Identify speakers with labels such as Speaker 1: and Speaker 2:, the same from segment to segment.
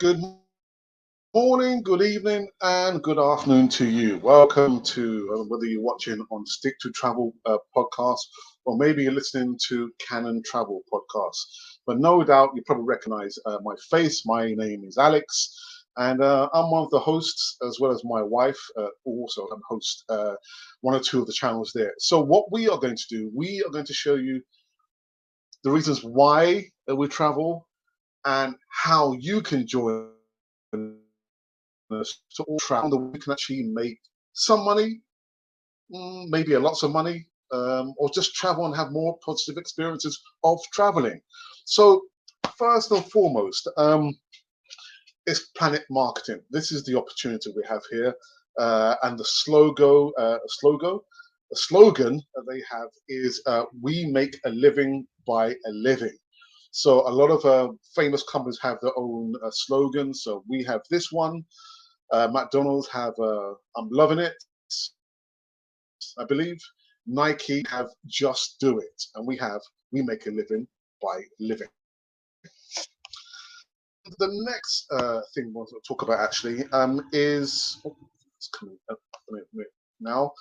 Speaker 1: Good morning, good evening, and good afternoon to you. Welcome to whether you're watching on Stick to Travel podcast or maybe you're listening to Canon Travel podcast. But no doubt you probably recognize my face. My name is Alex, and I'm one of the hosts as well as my wife, who also host one or two of the channels there. So what we are going to do, we are going to show you the reasons why we travel and how you can join us to all travel that we can actually make some money, maybe a lots of money, or just travel and have more positive experiences of traveling. So first and foremost, is PlanNet Marketing. This is the opportunity we have here, and the slogan that they have is "We make a living by a living." So a lot of famous companies have their own slogans. So we have this one. McDonald's have "I'm loving it," I believe. Nike have "Just do it," and we have "We make a living by living." The next thing we want to talk about actually is it's coming up now.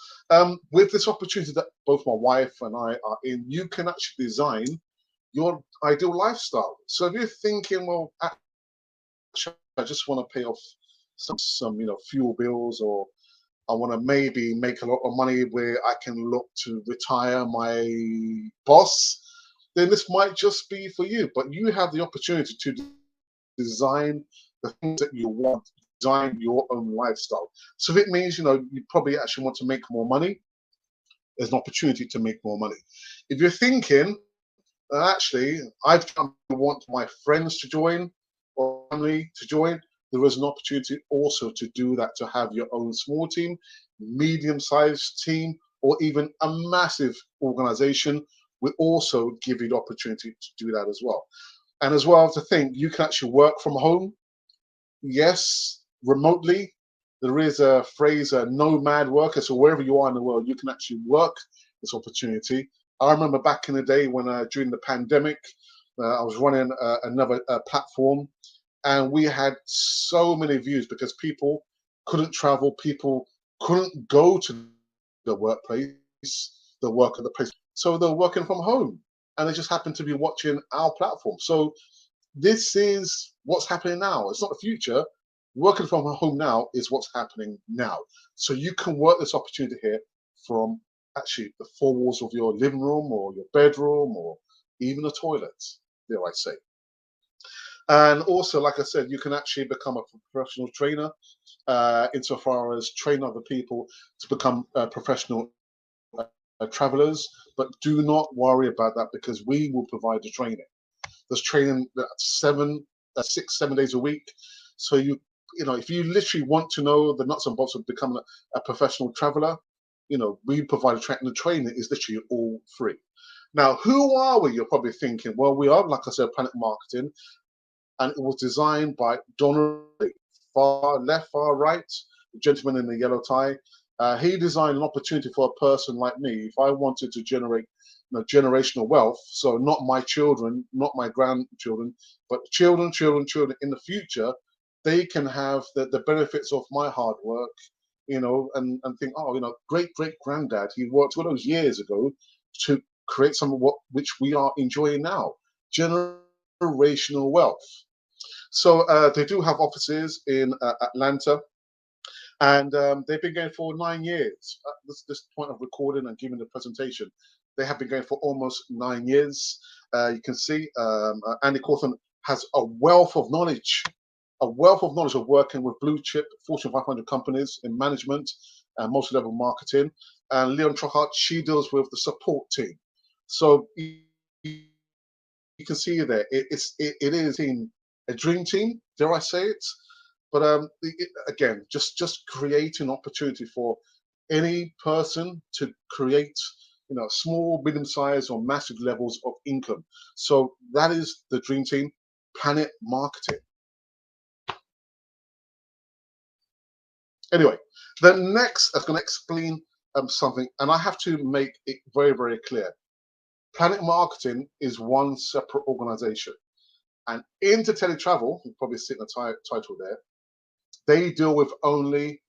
Speaker 1: With this opportunity that both my wife and I are in, you can actually design your ideal lifestyle. So if you're thinking, well, actually, I just want to pay off some fuel bills, or I want to maybe make a lot of money where I can look to retire my boss, then this might just be for you. But you have the opportunity to design the things that you want, design your own lifestyle. So if it means, you probably actually want to make more money, there's an opportunity to make more money. If you're thinking, actually, want my friends to join or family to join, there is an opportunity also to do that, to have your own small team, medium-sized team, or even a massive organization. We also give you the opportunity to do that as well. And as well, to think you can actually work from home, yes, remotely. There is a phrase, nomad worker. So wherever you are in the world, you can actually work this opportunity. I remember back in the day when during the pandemic, I was running another platform, and we had so many views because people couldn't travel, people couldn't go to the workplace, the work at the place. So they're working from home, and they just happened to be watching our platform. So this is what's happening now. It's not the future. Working from home now is what's happening now. So you can work this opportunity here from actually the four walls of your living room or your bedroom or even the toilet, dare I say. And also, like I said, you can actually become a professional trainer, insofar as train other people to become professional travelers. But do not worry about that, because we will provide the training. There's training 7 days a week. So if you literally want to know the nuts and bolts of becoming a professional traveler, we provide a training. The training is literally all free. Now, who are we? You're probably thinking, well, we are, like I said, PlanNet Marketing, and it was designed by Donald, far left, far right, the gentleman in the yellow tie. He designed an opportunity for a person like me. If I wanted to generate generational wealth, so not my children, not my grandchildren, but children in the future, they can have the benefits of my hard work, and think, oh, great granddad, he worked all those years ago to create some of what which we are enjoying now, generational wealth. So they do have offices in Atlanta, and they've been going for 9 years. This point of recording and giving the presentation, they have been going for almost 9 years. You can see Andy Cawthon has a wealth of knowledge of working with blue chip Fortune 500 companies in management and multi-level marketing. And Leon Trochart, she deals with the support team. So you can see there, it is a dream team, dare I say it. But again, just create an opportunity for any person to create, small, medium-sized, or massive levels of income. So that is the dream team, PlanNet Marketing. Anyway, the next I'm going to explain something, and I have to make it very, very clear. PlanNet Marketing is one separate organization. And into teletravel, you probably see the title there, they deal with only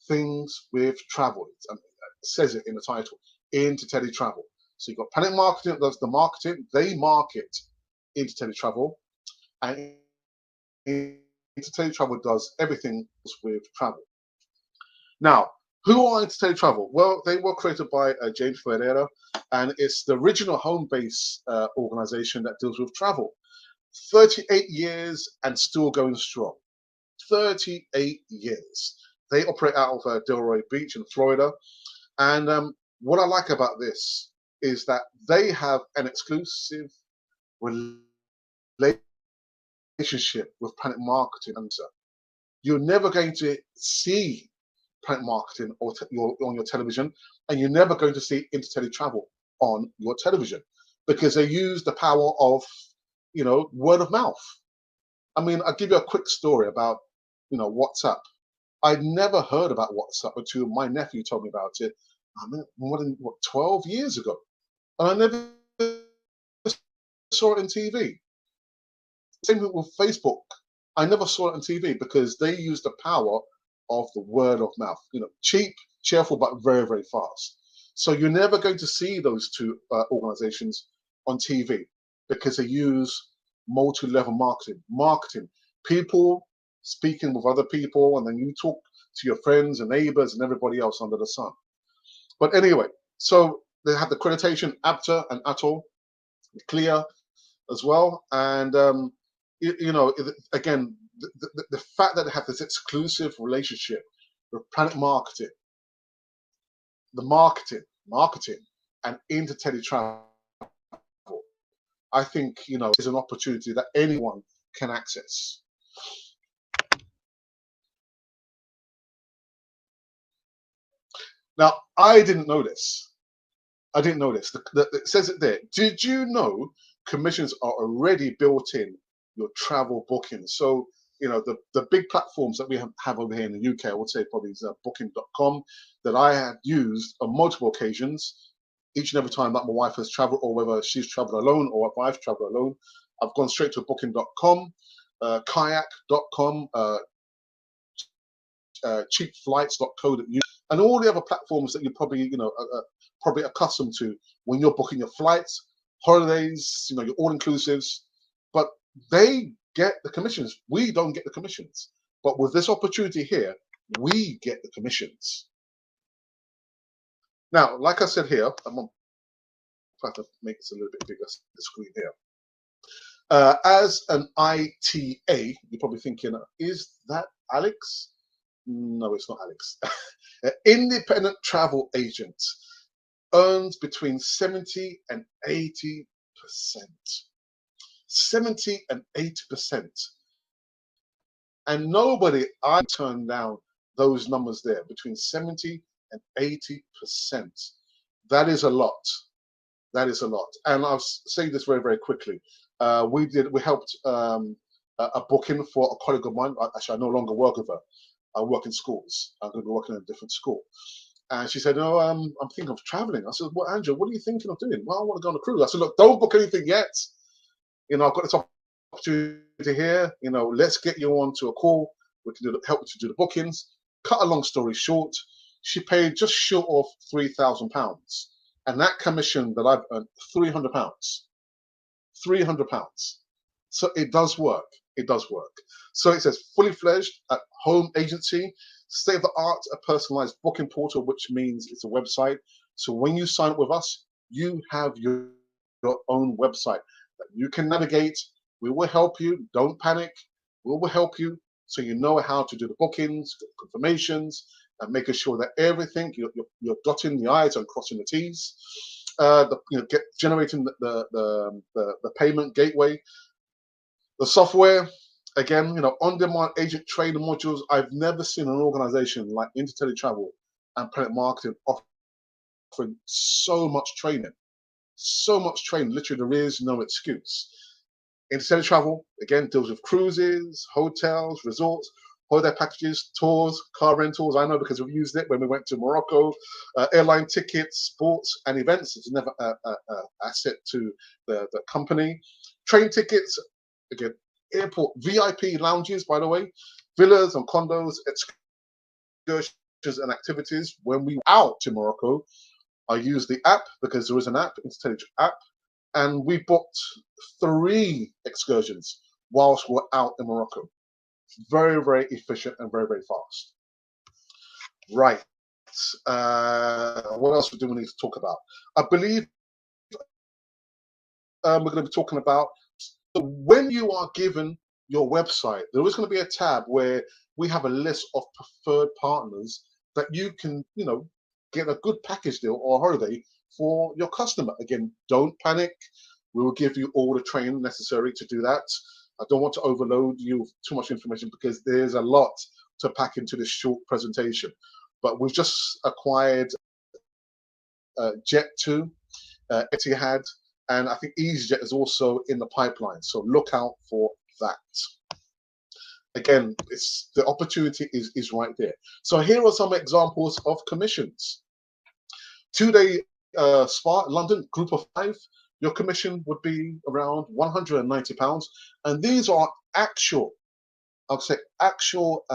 Speaker 1: things with travel. It says it in the title, into teletravel. So you've got PlanNet Marketing that does the marketing. They market into teletravel, and into teletravel does everything with travel. Now, who are into teletravel? Well, they were created by James Ferreira, and it's the original home-based organization that deals with travel. 38 years and still going strong. 38 years. They operate out of Delray Beach in Florida. And what I like about this is that they have an exclusive relationship with PlanNet Marketing. And you're never going to see PlanNet Marketing on your television, and you're never going to see into teletravel on your television, because they use the power of, word of mouth. I mean, I'll give you a quick story about, WhatsApp. I'd never heard about WhatsApp until my nephew told me about it. I mean, more than 12 years ago, and I never saw it on TV. Same thing with Facebook. I never saw it on TV because they use the power of the word of mouth. Cheap, cheerful, but very, very fast. So you're never going to see those two organizations on TV because they use multi-level marketing. People speaking with other people, and then you talk to your friends and neighbors and everybody else under the sun. But anyway, so they have the accreditation, APTA and ATOL, clear as well. And, again, the fact that they have this exclusive relationship with PlanNet Marketing, the marketing, and into teletravel, I think, is an opportunity that anyone can access. Now, I didn't know this. It says it there. Did you know commissions are already built in your travel bookings? So, the big platforms that we have over here in the UK, I would say probably is booking.com, that I have used on multiple occasions. Each and every time that my wife has traveled, or whether she's traveled alone or if I've traveled alone, I've gone straight to booking.com, kayak.com, cheapflights.co.uk, and all the other platforms that you're probably, probably accustomed to when you're booking your flights, holidays, your all-inclusives. But they get the commissions. We don't get the commissions. But with this opportunity here, we get the commissions. Now, like I said here, I'm going to try to make this a little bit bigger, the screen here. As an ITA, you're probably thinking, is that Alex? No, it's not Alex. Independent travel agent earns between 70 and 80%. 70 and 80%. And nobody, I turned down those numbers there, between 70 and 80%. That is a lot. That is a lot. And I'll say this very, very quickly. We helped a booking for a colleague of mine. Actually, I no longer work with her. I work in schools. I'm going to be working in a different school. And she said, no, I'm thinking of traveling. I said, well, Angela, what are you thinking of doing? Well, I want to go on a cruise. I said, look, don't book anything yet. I've got this opportunity here. Let's get you onto a call. We can help you to do the bookings. Cut a long story short, she paid just short of £3,000. And that commission that I've earned, £300. £300. So it does work. It does work. So it says fully fledged at home agency, state of the art, a personalized booking portal, which means it's a website. So when you sign up with us, you have your own website that you can navigate. We will help you. Don't panic. We will help you so you know how to do the bookings, confirmations, and making sure that everything you're dotting the I's and crossing the T's. Generating the payment gateway, the software. Again, on-demand agent training modules. I've never seen an organization like InterTeleTravel and PlanNet Marketing offering so much training. So much training. Literally, there is no excuse. InterTeleTravel, again, deals with cruises, hotels, resorts, holiday packages, tours, car rentals. I know because we've used it when we went to Morocco, airline tickets, sports, and events. It's never asset to the company. Train tickets, again, airport VIP lounges, by the way, villas and condos, excursions and activities. When we were out to Morocco, I used the app because there is an app, intelligent app, and we booked 3 excursions whilst we're out in Morocco. Very, very efficient and very, very fast. Right. What else do we need to talk about? I believe we're going to be talking about when you are given your website, there is going to be a tab where we have a list of preferred partners that you can, get a good package deal or holiday for your customer. Again, don't panic. We will give you all the training necessary to do that. I don't want to overload you with too much information because there's a lot to pack into this short presentation. But we've just acquired Jet2, Etihad, and I think EasyJet is also in the pipeline. So look out for that. Again, the opportunity is right there. So here are some examples of commissions. 2-day spa, London, group of 5. Your commission would be around £190. And these are actual, I'll say actual,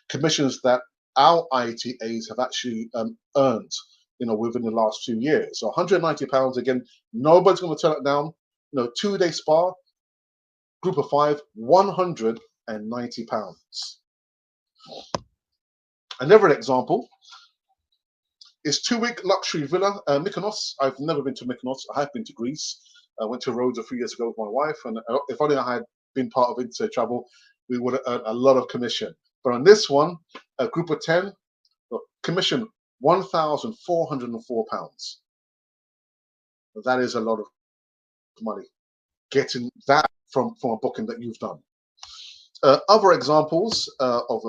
Speaker 1: commissions that our ITAs have actually earned, within the last few years. So £190, again, nobody's going to turn it down. 2-day spa, group of 5, £190. Another example is 2-week luxury villa, Mykonos. I've never been to Mykonos. I have been to Greece. I went to Rhodes a few years ago with my wife, and if only I had been part of Inter Travel, we would have earned a lot of commission. But on this one, a group of 10, commission £1,404. That is a lot of money, getting that from a booking that you've done. Other examples of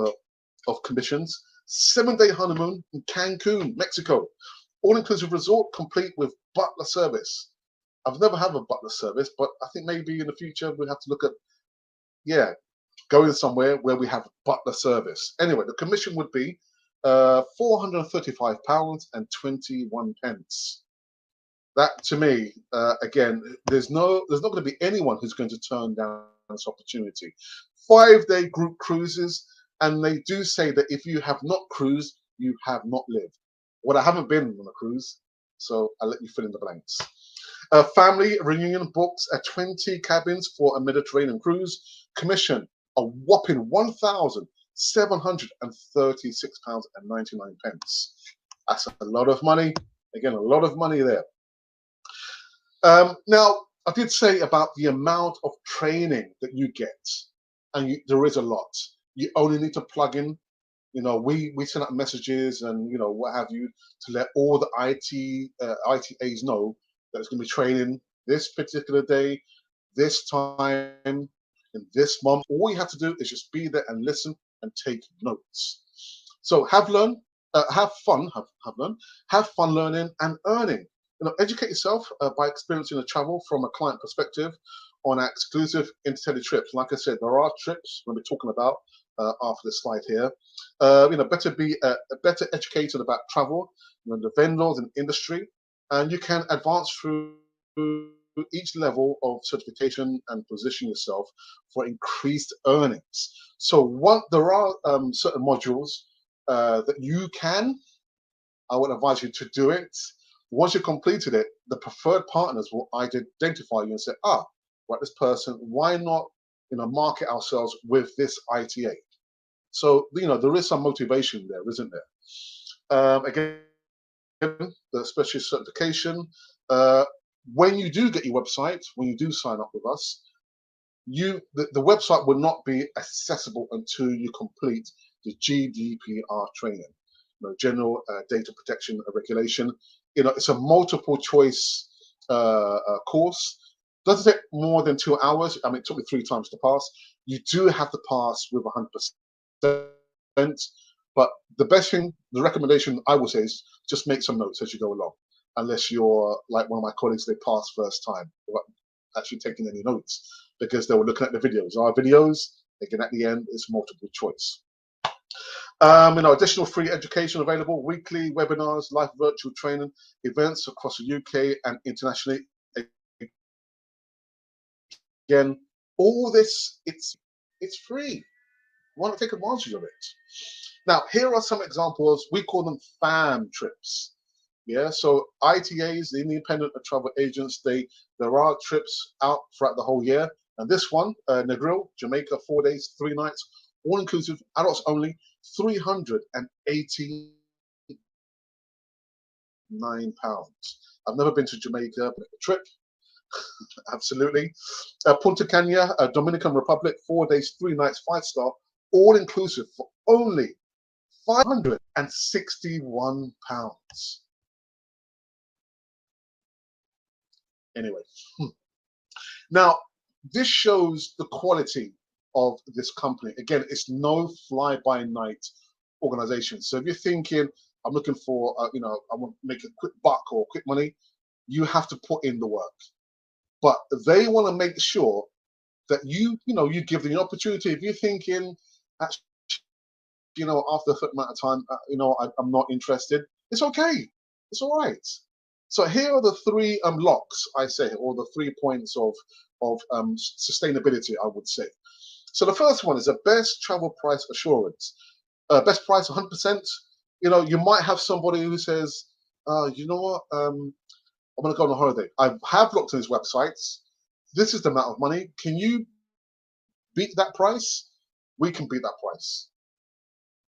Speaker 1: commissions: 7-day honeymoon in Cancun, Mexico, all-inclusive resort complete with butler service. I've never had a butler service, but I think maybe in the future we'll have to look at, going somewhere where we have butler service. Anyway, the commission would be £435.21. That, to me, again, there's not going to be anyone who's going to turn down this opportunity. 5-day group cruises, and they do say that if you have not cruised, you have not lived. Well, I haven't been on a cruise, so I'll let you fill in the blanks. Family reunion books at 20 cabins for a Mediterranean cruise. Commission a whopping £1,736.99. That's a lot of money. Again, a lot of money there. Now, I did say about the amount of training that you get, and there is a lot. You only need to plug in. We send out messages and what have you to let all the ITAs know that it's going to be training this particular day, this time, in this month. All you have to do is just be there and listen and take notes. So have fun learning and earning. Educate yourself by experiencing the travel from a client perspective on our exclusive inter trips. Like I said, there are trips we'll be talking about after this slide here. Better be better educated about travel, the vendors and industry, and you can advance through each level of certification and position yourself for increased earnings. So there are certain modules that you can. I would advise you to do it. Once you've completed it, the preferred partners will identify you and say, right, this person, why not market ourselves with this ITA? So, there is some motivation there, isn't there? Again, the specialist certification, when you do get your website, when you do sign up with us, the website will not be accessible until you complete the GDPR training, General Data Protection Regulation. It's a multiple choice course. Doesn't take more than 2 hours. I mean, it took me 3 times to pass. You do have to pass with 100%. But the best thing, the recommendation I would say is just make some notes as you go along. Unless you're like one of my colleagues, they passed first time without actually taking any notes because they were looking at the videos. Our videos, again, at the end, it's multiple choice. Additional free education available, weekly webinars, live virtual training, events across the UK and internationally. Again, all this, it's free. Why not take advantage of it? Now, here are some examples. We call them fam trips. Yeah, so ITAs, the independent travel agents, there are trips out throughout the whole year. And this one, Negril, Jamaica, 4 days, 3 nights, all inclusive, adults only, £389. I've never been to Jamaica, but a trip, absolutely. Punta Cana, Dominican Republic, 4 days, 3 nights, 5-star, all inclusive for only £561. Anyway, now this shows the quality of this company. Again, it's no fly-by-night organization. So if you're thinking, I'm looking for, I want to make a quick buck or quick money, you have to put in the work. But they want to make sure that you give them the opportunity. If you're thinking, actually, after a certain amount of time, I'm not interested, it's okay. It's all right. So here are the 3 locks, I say, or the 3 points of sustainability, I would say. So the first one is the best travel price assurance. Best price, 100%. You might have somebody who says, you know what, I'm going to go on a holiday. I have looked at his websites. This is the amount of money. Can you beat that price? We can beat that price.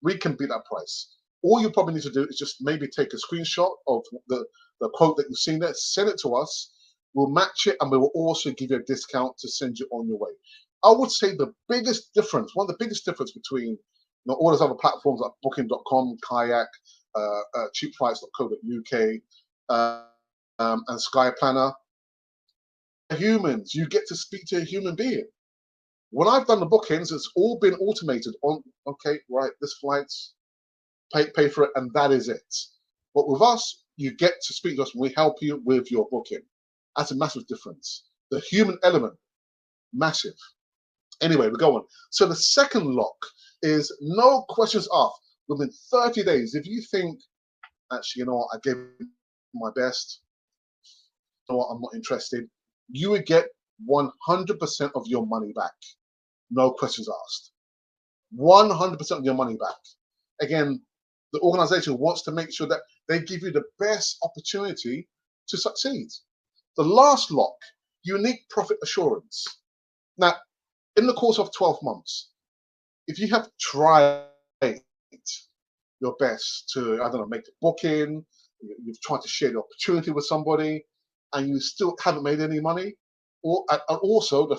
Speaker 1: We can beat that price. All you probably need to do is just maybe take a screenshot of the quote that you've seen there, send it to us. We'll match it, and we will also give you a discount to send you on your way. I would say the biggest difference, one of the biggest difference between all those other platforms like Booking.com, Kayak, cheapflights.co.uk, and Sky Planner, humans. You get to speak to a human being. When I've done the bookings, it's all been automated on, okay, right, this flight's, pay for it, and that is it. But with us, you get to speak to us and we help you with your booking. That's a massive difference. The human element, massive. Anyway, we go on. So the second lock is no questions asked. Within 30 days, if you think, actually, I gave my best, I'm not interested, you would get 100% of your money back. No questions asked. 100% of your money back. Again, the organization wants to make sure that they give you the best opportunity to succeed. The last lock, unique profit assurance. Now, in the course of 12 months, if you have tried your best to, make a booking, you've tried to share the opportunity with somebody, and you still haven't made any money, and also the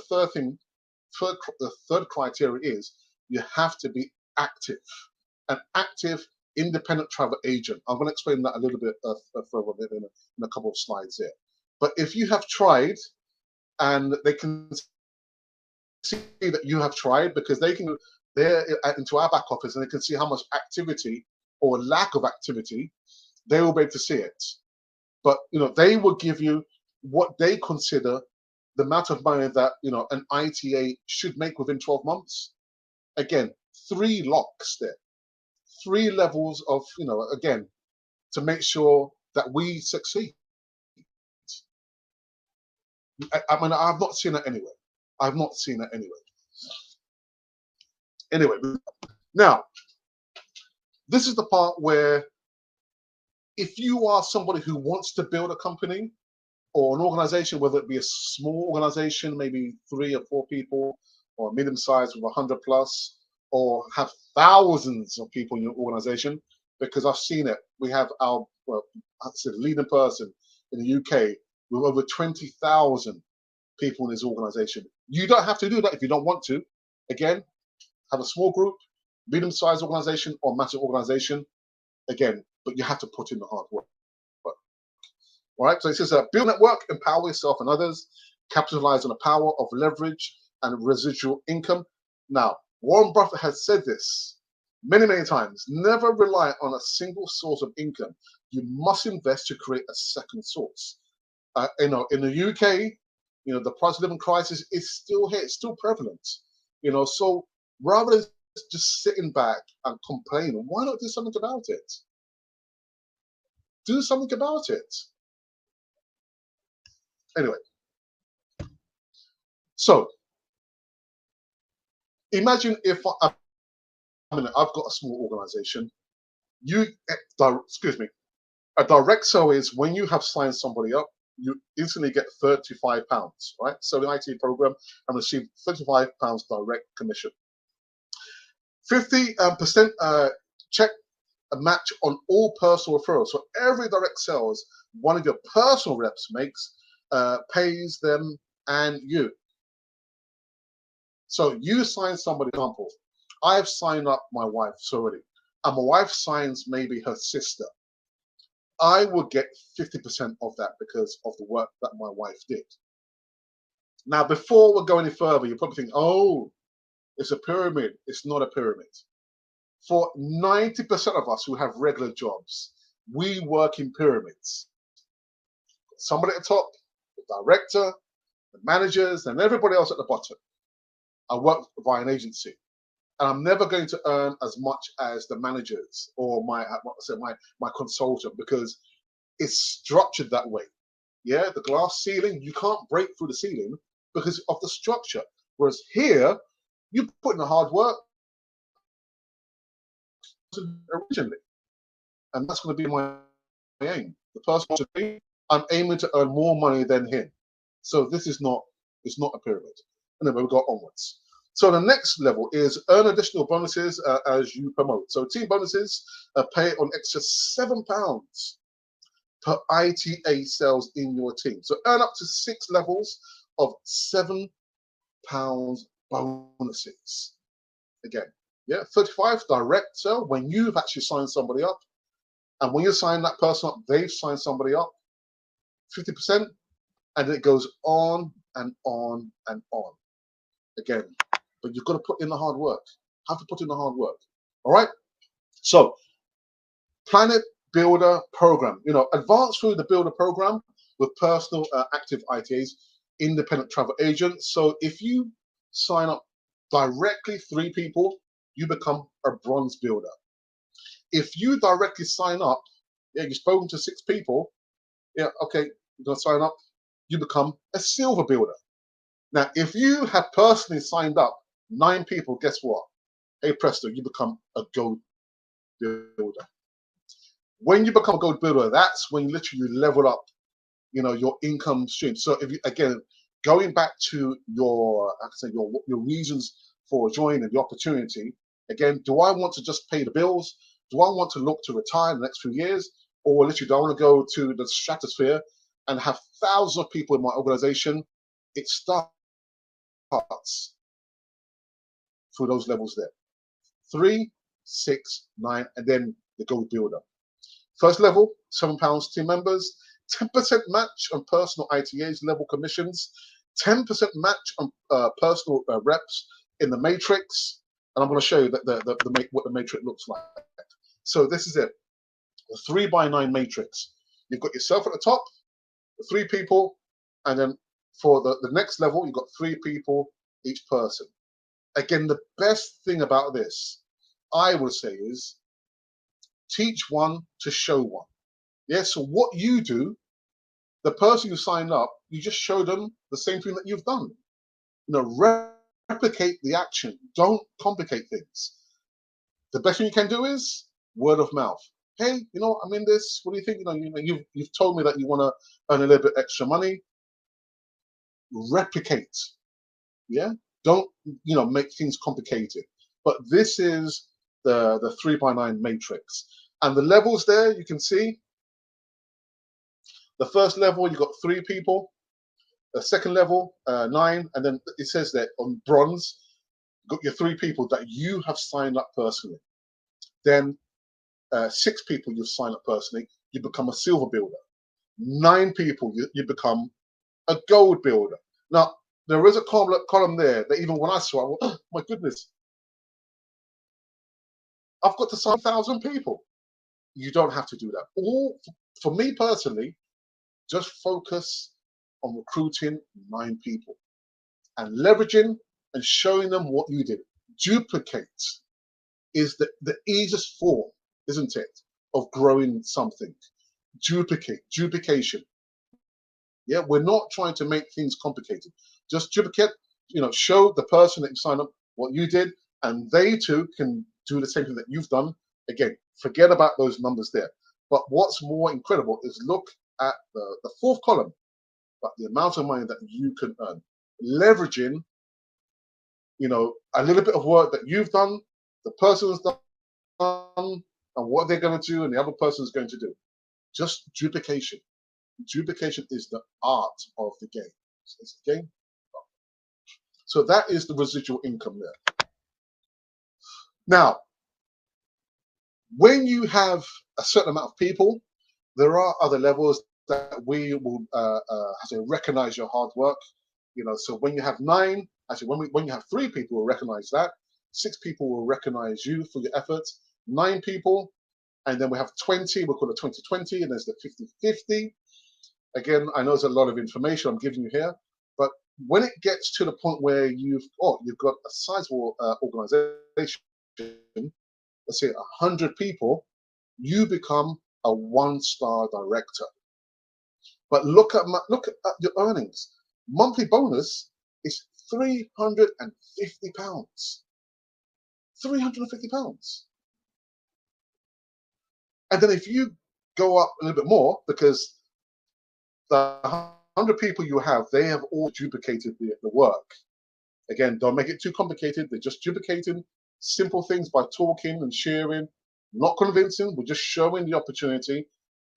Speaker 1: third criteria is you have to be active, an active independent travel agent. I'm going to explain that a little bit further in a couple of slides here. But if you have tried, and they can see that you have tried, because they're into our back office and they can see how much activity or lack of activity, they will be able to see it. But they will give you what they consider the amount of money that an ITA should make within 12 months. Again, 3 locks there, 3 levels of again, to make sure that we succeed. I've not seen that anywhere. I've not seen that anywhere. Anyway, now this is the part where, if you are somebody who wants to build a company or an organization, whether it be a small organization, maybe 3 or 4 people, or medium size with 100 plus, or have thousands of people in your organization, because I've seen it. We have our leading person in the UK with over 20,000 people in his organization. You don't have to do that if you don't want to. Again, have a small group, medium-sized organization, or massive organization. Again, but you have to put in the hard work. All right, so it says build network, empower yourself and others, capitalize on the power of leverage and residual income. Now, Warren Buffett has said this many, many times. Never rely on a single source of income. You must invest to create a second source. In the UK, the price of living crisis is still here. It's still prevalent. So rather than just sitting back and complaining, why not do something about it? Do something about it. Anyway, So imagine if I've got a small organization. Excuse me. A direct sale is when you have signed somebody up, you instantly get £35, right? So the IT program and receive £35 direct commission. 50% check a match on all personal referrals. So every direct sales one of your personal reps makes pays them and you. So you sign somebody, for example, I've signed up my wife already, and my wife signs maybe her sister. I will get 50% of that because of the work that my wife did. Now, before we go any further, you probably think, oh, it's a pyramid. It's not a pyramid. For 90% of us who have regular jobs, we work in pyramids. Somebody at the top, the director, the managers, and everybody else at the bottom. I work via an agency, and I'm never going to earn as much as the managers or my consultant, because it's structured that way. Yeah, the glass ceiling, you can't break through the ceiling because of the structure. Whereas here, you put in the hard work originally, and that's going to be my aim. The person today, I'm aiming to earn more money than him. So this is not, it's not a pyramid. And then we go onwards. So the next level is earn additional bonuses as you promote. So team bonuses pay on extra £7 per ITA sales in your team. So earn up to 6 levels of £7 bonuses. Again, yeah, 35 direct sale when you've actually signed somebody up. And when you sign that person up, they've signed somebody up, 50%, and it goes on and on and on. Again, but you've got to put in the hard work. Have to put in the hard work. All right. So, PlanNet Builder program. You know, advance through the Builder program with personal active ITAs, independent travel agents. So, if you sign up directly 3 people, you become a bronze builder. If you directly sign up, yeah, you've spoken to 6 people, yeah, okay, you're gonna sign up, you become a silver builder. Now, if you have personally signed up 9 people, guess what? Hey presto, you become a gold builder. When you become a gold builder, that's when you literally level up, you know, your income stream. So if you, again, going back to your, your reasons for joining the opportunity, again, do I want to just pay the bills? Do I want to look to retire in the next few years? Or literally, do I want to go to the stratosphere and have thousands of people in my organization? It starts through those levels there. 3, 6, 9, and then the gold builder. First level, £7 team members, 10% match on personal ITAs level commissions, 10% match on personal reps in the matrix. And I'm going to show you what the matrix looks like. So this is it, a 3x9 matrix. You've got yourself at the top, 3 people, and then for the next level, you've got 3 people each person. Again, the best thing about this, I would say, is teach one to show one. Yeah, so what you do, the person who signed up, you just show them the same thing that you've done. You know, replicate the action. Don't complicate things. The best thing you can do is word of mouth. Hey, you know, I'm in this. What do you think? You know, you've told me that you want to earn a little bit extra money. Replicate. Yeah. Don't, you know, make things complicated. But this is the 3x9 matrix, and the levels there you can see. The first level you got 3 people. The second level 9, and then it says that on bronze, you got your 3 people that you have signed up personally. Then 6 people you've signed up personally, you become a silver builder. 9 people you become a gold builder. Now there is a column there that even when I saw, I went, oh my goodness, I've got to sign 1,000 people. You don't have to do that. All for me personally, just focus on recruiting 9 people and leveraging and showing them what you did. Duplicate is the easiest form, isn't it, of growing something. Duplication. Yeah, we're not trying to make things complicated. Just duplicate, show the person that you signed up what you did, and they too can do the same thing that you've done. Again, forget about those numbers there. But what's more incredible is look at the fourth column, but the amount of money that you can earn, leveraging, a little bit of work that you've done, the person's done, and what they're going to do, and the other person's going to do. Just duplication. Duplication is the art of the game. It's a game. So that is the residual income there. Now, when you have a certain amount of people, there are other levels that we will recognize your hard work. So when you have 9, actually when you have 3 people will recognize that, 6 people will recognize you for your efforts, 9 people, and then we have 20, we'll call it 20-20, and there's the 50-50. Again, I know there's a lot of information I'm giving you here, but when it gets to the point where you've got a sizable organization, let's say 100 people, you become a 1-star director. But look at your earnings. Monthly bonus is £350. £350. And then if you go up a little bit more, because the 100 people you have, they have all duplicated the work. Again, don't make it too complicated. They're just duplicating simple things by talking and sharing, not convincing. We're just showing the opportunity.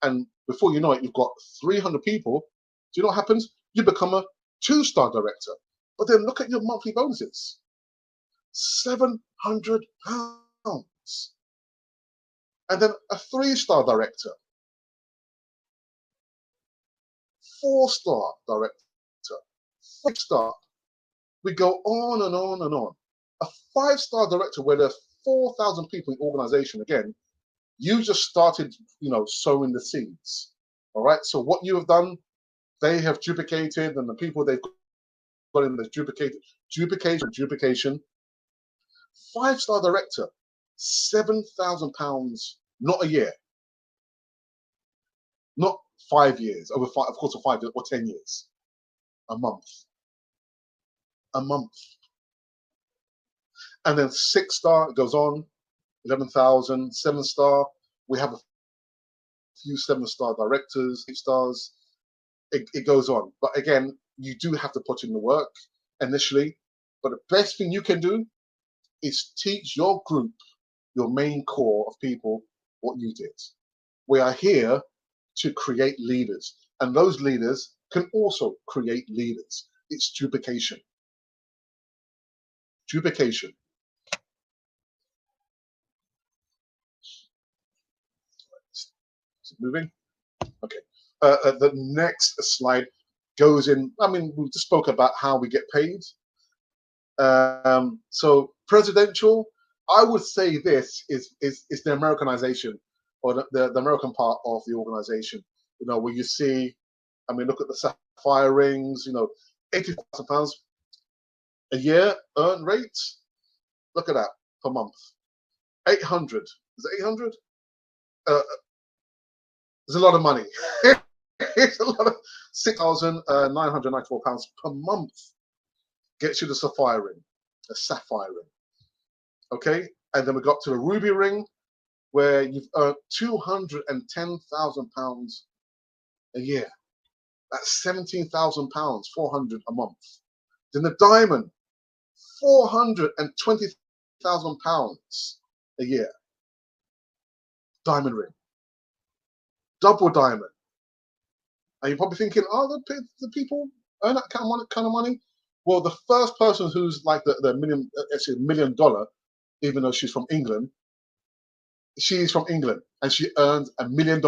Speaker 1: And before you know it, you've got 300 people. Do you know what happens? You become a 2-star director. But then look at your monthly bonuses. £700. And then a 3-star director. 4-star director. 5-star. We go on and on and on. A 5-star director where there's 4,000 people in the organization, again, you just started, sowing the seeds. All right. So what you have done, they have duplicated, and the people they've got in the duplication. 5-star director, £7,000, not a year, not 5 years, over 5, of course, 5 or 10 years, a month. And then 6-star, it goes on, 11,000, 7-star. We have a few 7-star directors, 8 stars. It goes on. But again, you do have to put in the work initially. But the best thing you can do is teach your group, your main core of people, what you did. We are here to create leaders. And those leaders can also create leaders. It's duplication. Duplication. Is it moving? Okay. The next slide goes in. We just spoke about how we get paid. So presidential, I would say this is the Americanization, or the American part of the organization. Where you see, look at the sapphire rings. £80,000 a year earn rate. Look at that per month. 800. Is it 800? There's a lot of money. It's a lot of £6,994 per month. Gets you the sapphire ring, a sapphire ring. Okay, and then we got to the ruby ring, where you've earned £210,000 a year. That's £17,000, 400 a month. Then the diamond, £420,000 a year. Diamond ring. Double diamond. And you're probably thinking, the people earn that kind of money? Well, the first person who's like the $1 million, even though she's from England, she's from England and she earns $1 million.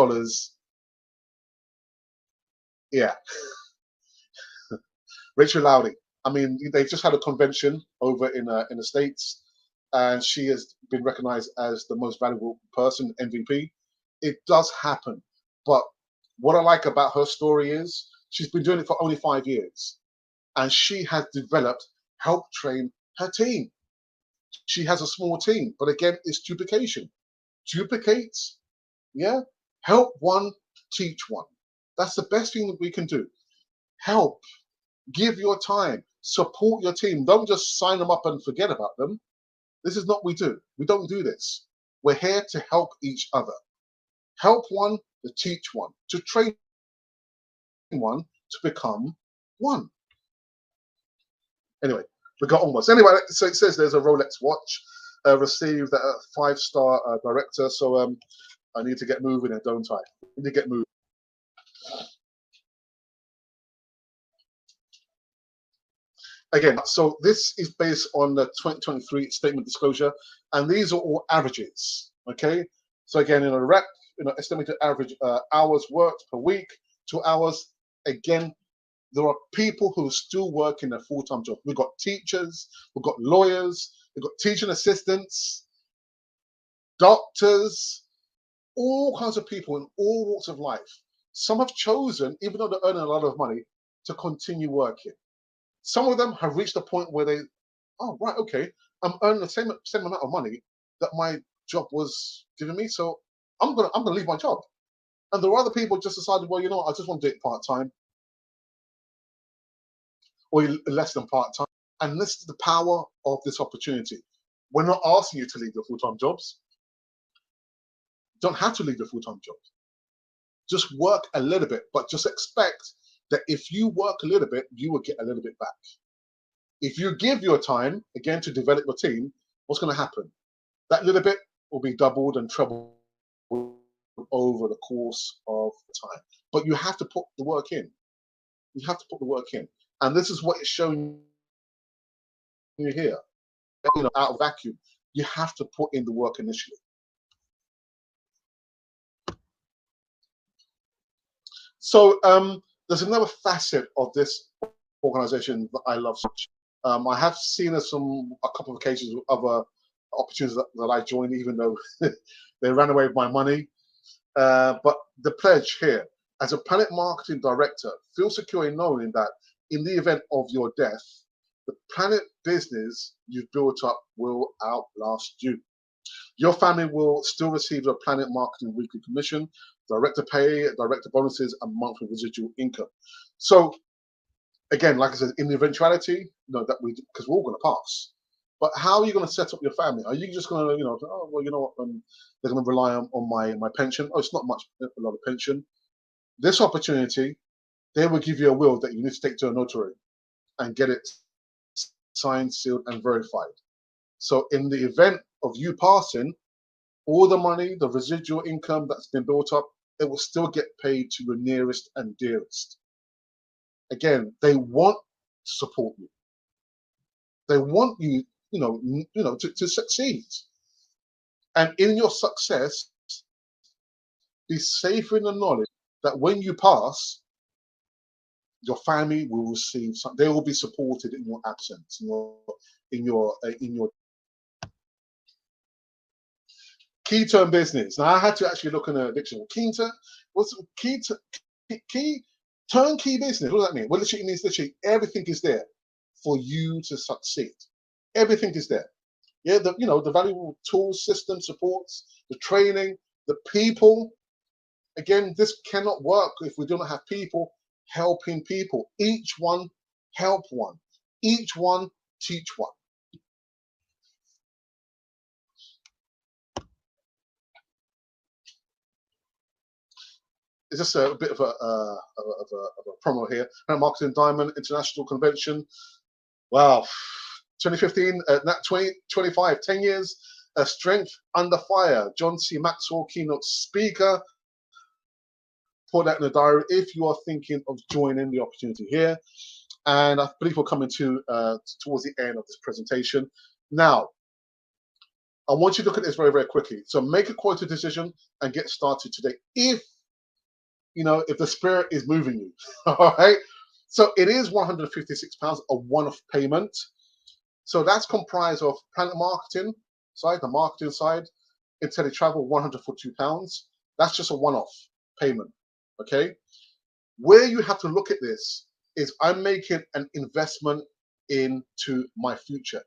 Speaker 1: Yeah. Rachel Lowry. They've just had a convention over in the States, and she has been recognized as the most valuable person, MVP. It does happen. But what I like about her story is she's been doing it for only 5 years, and she has helped train her team. She has a small team, but again, it's duplication. Duplicate, yeah? Help one, teach one. That's the best thing that we can do. Help, give your time. Support your team. Don't just sign them up and forget about them. This is not what we do. We don't do this. We're here to help each other. Help one to teach one, to train one to become one. Anyway, we got almost. Anyway, so it says there's a Rolex watch received a 5-star director. So I need to get moving here, don't I? I need to get moving. Again, so this is based on the 2023 statement disclosure, and these are all averages. Okay, so again, in a rep, estimated average hours worked per week, 2 hours. Again, there are people who are still working a full-time job. We've got teachers, we've got lawyers, we've got teaching assistants, doctors, all kinds of people in all walks of life. Some have chosen, even though they're earning a lot of money, to continue working. Some of them have reached a point where they, oh, right, okay, I'm earning the same amount of money that my job was giving me, so I'm gonna leave my job. And there are other people just decided, well, you know what, I just want to do it part-time, or less than part-time. And this is the power of this opportunity. We're not asking you to leave your full-time jobs. You don't have to leave your full-time jobs. Just work a little bit, but just expect that if you work a little bit, you will get a little bit back. If you give your time, again, to develop your team, what's going to happen? That little bit will be doubled and trebled over the course of time. But you have to put the work in. You have to put the work in. And this is what it's showing you here. Out of vacuum, you have to put in the work initially. So there's another facet of this organization that I love so much. I have seen a couple of occasions with other opportunities that I joined, even though they ran away with my money. But the pledge here, as a PlanNet Marketing Director, feel secure in knowing that in the event of your death, the PlanNet business you've built up will outlast you. Your family will still receive your PlanNet Marketing weekly commission, director pay, director bonuses, and monthly residual income. So again, like I said, in the eventuality, that because we're all going to pass. But how are you going to set up your family? Are you just going to, oh, well, you know what, they're going to rely on my pension? Oh, it's not much, a lot of pension. This opportunity, they will give you a will that you need to take to a notary and get it signed, sealed, and verified. So in the event of you passing, all the money, the residual income that's been built up, it will still get paid to your nearest and dearest. Again, they want to support you. They want you, to succeed. And in your success, be safe in the knowledge that when you pass, your family will receive something. They will be supported in your absence, in your key term business. Now I had to actually look in a dictionary. What's turnkey business? What does that mean? Well, literally means everything is there for you to succeed. Everything is there. Yeah, the valuable tools, system supports, the training, the people. Again, this cannot work if we do not have people helping people. Each one help one. Each one teach one. It's just a bit of a promo here. Marketing Diamond International Convention. Wow, 2015, 2025, 10 years. Strength Under Fire. John C. Maxwell, keynote speaker. Put that in the diary if you are thinking of joining the opportunity here. And I believe we're coming to towards the end of this presentation. Now, I want you to look at this very, very quickly. So make a quality decision and get started today. If the spirit is moving you, all right? So it is £156, a one-off payment. So that's comprised of PlanNet Marketing side, the marketing side, IntelliTravel, £142. That's just a one-off payment, okay? Where you have to look at this is I'm making an investment into my future.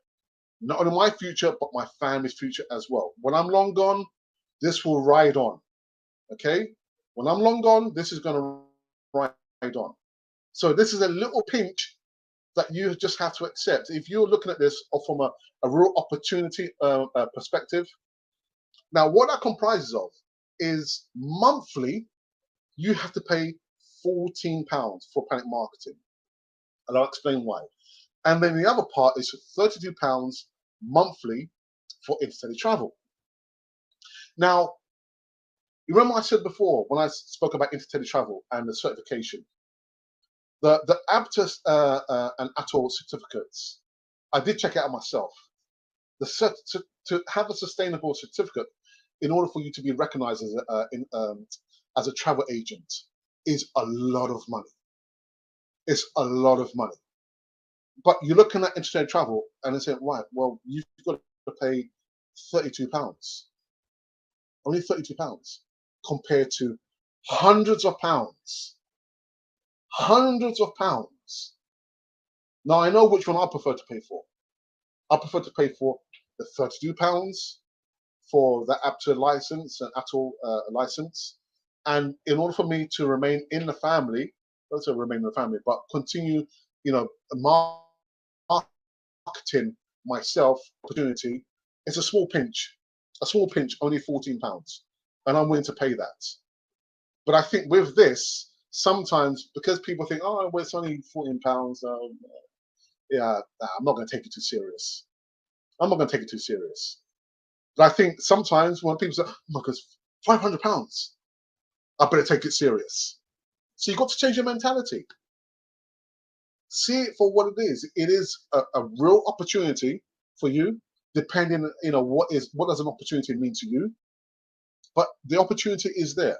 Speaker 1: Not only my future, but my family's future as well. When I'm long gone, this will ride on, okay? When I'm long gone, this is going to ride on. So this is a little pinch that you just have to accept. If you're looking at this from a real opportunity perspective, now what that comprises of is monthly, you have to pay £14 for PlanNet Marketing. And I'll explain why. And then the other part is £32 monthly for interstellar travel. Now, you remember I said before when I spoke about interstellar travel and the certification, the APTUS and ATOL certificates, I did check it out myself. To have a sustainable certificate, in order for you to be recognized as a travel agent, is a lot of money. It's a lot of money. But you're looking at interstellar travel and they say, right, well, you've got to pay £32, only £32, compared to hundreds of pounds. Hundreds of pounds. Now, I know which one I prefer to pay for. I prefer to pay for the £32 for the APTA license and ATOL license. And in order for me to remain in the family, not to remain in the family, but continue, marketing myself opportunity, it's a small pinch. A small pinch, only £14. And I'm willing to pay that. But I think with this, sometimes because people think, oh, well, it's only £14, yeah, I'm not going to take it too serious. I'm not going to take it too serious. But I think sometimes when people say, oh my God, £500, I better take it serious. So you've got to change your mentality. See it for what it is. It is a real opportunity for you, depending, what does an opportunity mean to you? But the opportunity is there.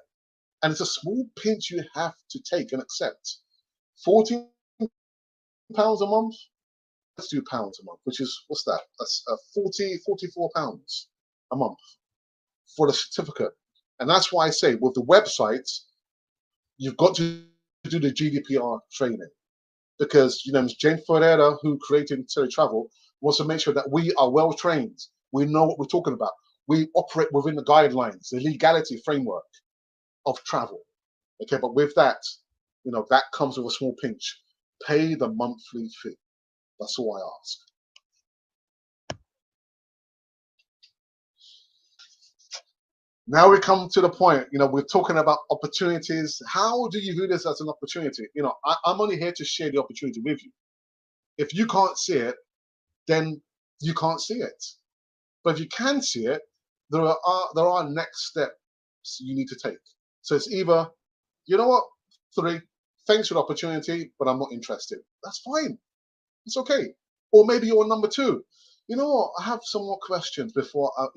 Speaker 1: And it's a small pinch you have to take and accept. £14 a month, let's do pounds a month, which is, what's that? That's £44 a month for the certificate. And that's why I say with the website, you've got to do the GDPR training, because Jane Ferreira, who created Teletravel, wants to make sure that we are well trained. We know what we're talking about. We operate within the guidelines, the legality framework of travel. Okay, but with that, that comes with a small pinch. Pay the monthly fee. That's all I ask. Now we come to the point, we're talking about opportunities. How do you view this as an opportunity? I'm only here to share the opportunity with you. If you can't see it, then you can't see it. But if you can see it, there are next steps you need to take. So it's either, you know what, 3, thanks for the opportunity, but I'm not interested. That's fine. It's okay. Or maybe you're number 2. You know what, I have some more questions before I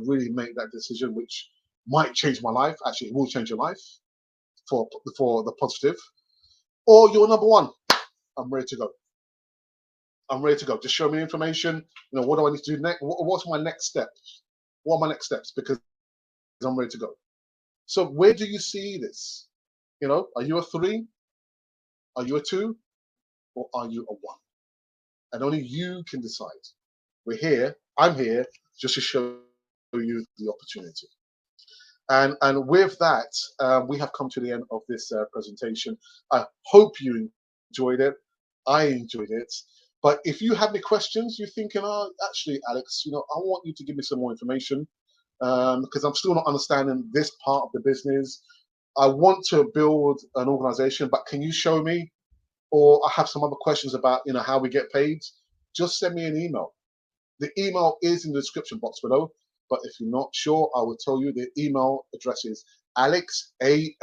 Speaker 1: really make that decision, which might change my life. Actually, it will change your life for the positive. Or you're number 1. I'm ready to go. I'm ready to go. Just show me information. What do I need to do next? What's my next steps? What are my next steps? Because I'm ready to go. So where do you see this? Are you a 3? Are you a 2? Or are you a 1? And only you can decide. We're here. I'm here just to show you the opportunity. And with that, we have come to the end of this presentation. I hope you enjoyed it. I enjoyed it. But if you have any questions, you're thinking, oh, actually, Alex, I want you to give me some more information, because I'm still not understanding this part of the business. I want to build an organization, but can you show me? Or I have some other questions about, how we get paid. Just send me an email. The email is in the description box below. But if you're not sure, I will tell you the email address is Alex, ALEX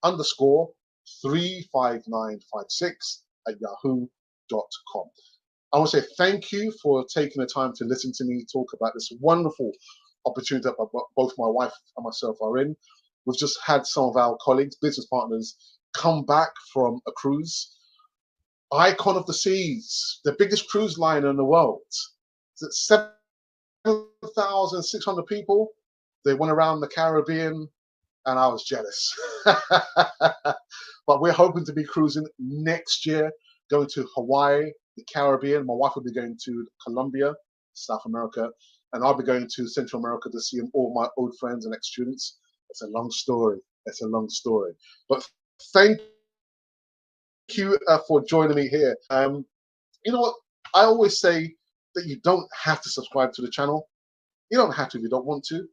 Speaker 1: _35956 @yahoo.com. I want to say thank you for taking the time to listen to me talk about this wonderful opportunity that both my wife and myself are in. We've just had some of our colleagues, business partners, come back from a cruise. Icon of the Seas, the biggest cruise liner in the world. It's 7,600 people. They went around the Caribbean, and I was jealous. But we're hoping to be cruising next year, going to Hawaii, the Caribbean. My wife will be going to Colombia, South America, and I'll be going to Central America to see all my old friends and ex-students. It's a long story. It's a long story. But thank you for joining me here. You know what? I always say that you don't have to subscribe to the channel. You don't have to if you don't want to.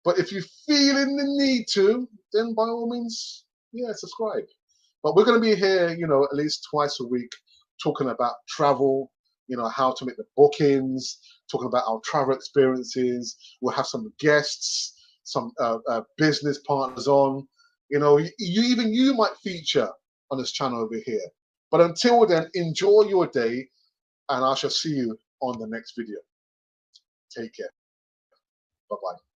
Speaker 1: But if you feel in the need to, then by all means, yeah, subscribe. But we're going to be here, you know, at least twice a week talking about travel, you know, how to make the bookings, talking about our travel experiences. We'll have some guests, some business partners on. You know, you might feature on this channel over here. But until then, enjoy your day, and I shall see you on the next video. Take care. Bye-bye.